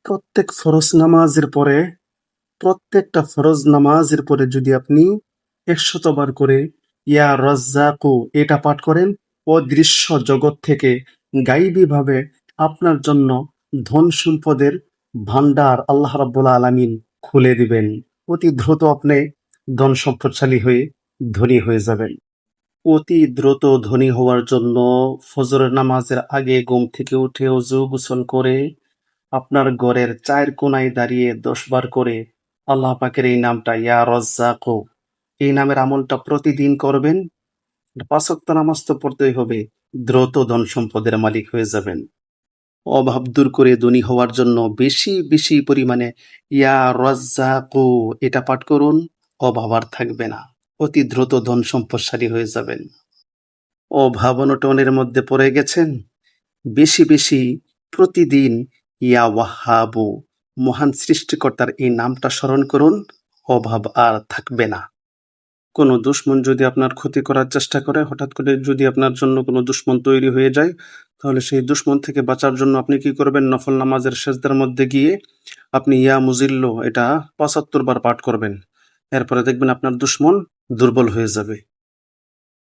প্রত্যেক ফরজ নামাজের পরে প্রত্যেকটা ফরজ নামাজের পরে যদি আপনি ১০০ বার করে ইয়া রাজ্জাকু এটা পাঠ করেন, অদৃশ্য জগৎ থেকে গায়বীভাবে আপনার জন্য ধন সম্পদের ভান্ডার আল্লাহ রাব্বুল আলামিন খুলে দিবেন। অতি দ্রুত আপনি ধন সম্পদশালী হয়ে ধনী হয়ে যাবেন। অতি দ্রুত ধনী হওয়ার জন্য ফজরের নামাজের আগে ঘুম থেকে উঠে অজু গোসল করে আপনার ঘরের ৪ কোণায় দাঁড়িয়ে ১০ বার করে আল্লাহ পাকের এই নামটা ইয়া রাজ্জাকু এই নামের আমলটা প্রতিদিন করবেন। ৫ ওয়াক্ত নামাজ তো পড়তেই হবে। দ্রুত ধন সম্পদের মালিক হয়ে যাবেন। অভাব দূর করে ধনী হওয়ার জন্য বেশি বেশি পরিমাণে ইয়া রাজ্জাকু এটা পাঠ করুন। অভাব আর থাকবে না। অতি দ্রুত ধন সম্পদশালী হয়ে যাবেন। অভাব অনটনের মধ্যে পড়ে গেছেন, বেশি বেশি প্রতিদিন ইয়া ওয়াহাবু মহান সৃষ্টিকর্তার এই নামটা স্মরণ করুন। অভাব আর থাকবে না। কোনো দুশমন যদি আপনার ক্ষতি করার চেষ্টা করে, হঠাৎ করে যদি আপনার জন্য কোনো দুশমন তৈরি হয়ে যায়, তাহলে সেই দুশমন থেকে বাঁচার জন্য আপনি কি করবেন? নফল নামাজের সেজদার মধ্যে গিয়ে আপনি ইয়া মুজিল্লো এটা ৭৫ বার পাঠ করবেন। এরপরে দেখবেন আপনার দুশমন দুর্বল হয়ে যাবে।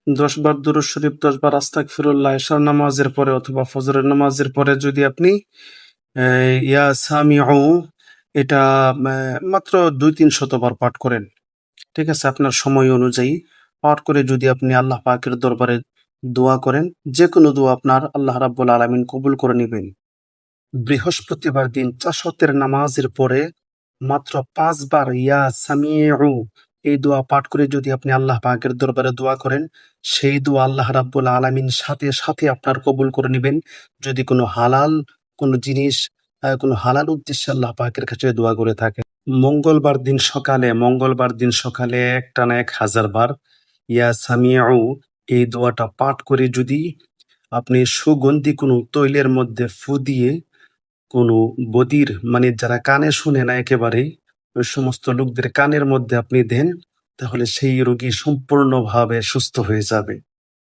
১০ বার দুরূদ শরীফ, ১০ বার আস্তাগফিরুল্লাহ এশার নামাজের পরে অথবা ফজরের নামাজের পরে যদি আপনি ইয়া সামিউ এটা মাত্র ২-৩ শতবার পাঠ করেন, ঠিক আছে? আপনার সময় অনুযায়ী পাঠ করে যদি আপনি আল্লাহ পাকের দরবারে দোয়া করেন, যে কোনো দোয়া আপনার আল্লাহ রাব্বুল আলামিন কবুল করে নিবেন। বৃহস্পতিবার দিন তাশাহুদের নামাজের পরে মাত্র ৫ বার ইয়া সামিউ এই দোয়া পাঠ করে যদি আপনি আল্লাহ পাকের দরবারে দোয়া করেন, সেই দোয়া আল্লাহ রাব্বুল আলামিন সাথে সাথে আপনার কবুল করে নিবেন। যদি কোনো হালাল কোনো জিনিস কোনো হালাল উদ্দেশ্যে আল্লাহ পাকের কাছে দোয়া করে থাকেন। মঙ্গলবার দিন সকালে একটানা ১০০০ বার ইয়া সামিউ এই দোয়াটা পাঠ করে যদি আপনি সুগন্ধি কোনো তৈলের মধ্যে ফু দিয়ে কোনো বধির মানে যারা কানে শুনে না একেবারেই, ওই সমস্ত লোকদের কানের মধ্যে আপনি দেন, তাহলে সেই রোগী সম্পূর্ণভাবে সুস্থ হয়ে যাবে।